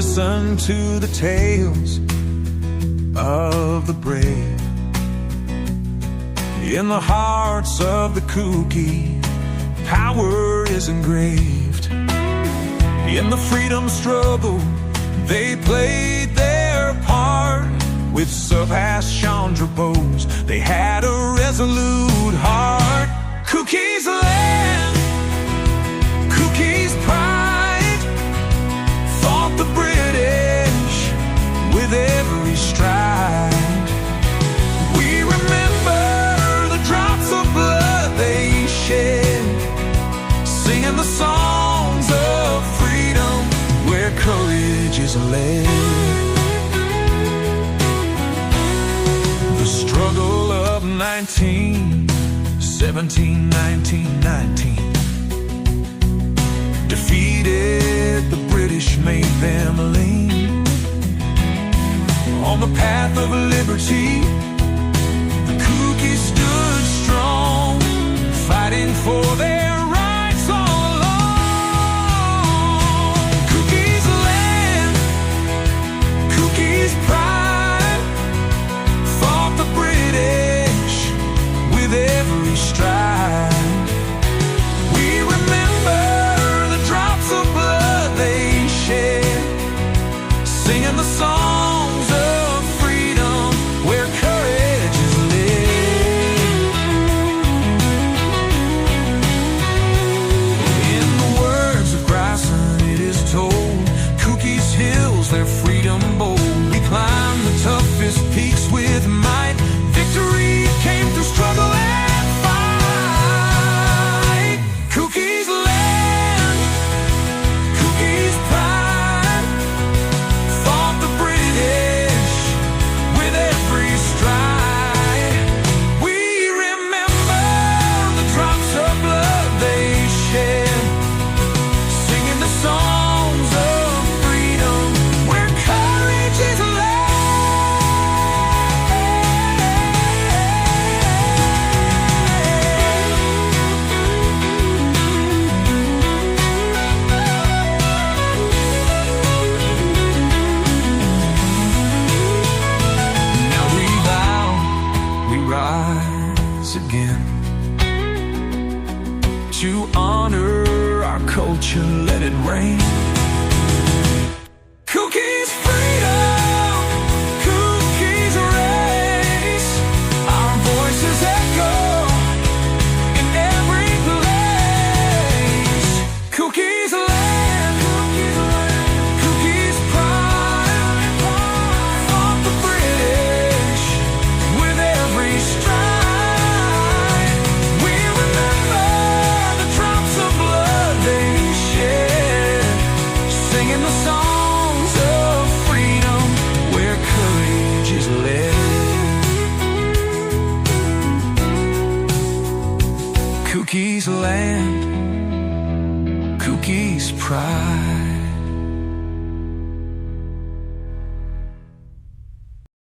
listen to the tales of the brave. In the hearts of the KUKI, power is engraved. In the freedom struggle, they played their part. With surpassed Chandra bows, they had a resolute heart. KUKI's land, KUKI's pride, fought the British with every stride. We remember the drops of blood they shed, singing the songs of freedom where courage is led. The struggle of 1917, 1919 defeated the British, made them lean. On the path of liberty, the KUKI stood strong, fighting for their rights all along. KUKI's land, KUKI's pride, fought the British with every stride. We remember the drops of blood they shed, singing the songs of freedom where courage is led. In the words of Grayson it is told, KUKI's hills, their freedom bold. We climbed the toughest peaks with might. Victory came through struggle and fight. KUKI's land, KUKI's pride, fought the British with every stride. We remember the drops of blood they shed, singing the songs of freedom where courage is led. Now we vow, we rise again to honor our culture, let it rain. KUKI's freedom, KUKI's race, our voices echo in every place. KUKI's land, KUKI's pride, fought the British with every stride. We remember the drops of blood they shed, singing the songs of freedom where courage is led. KUKI's land, KUKI's pride.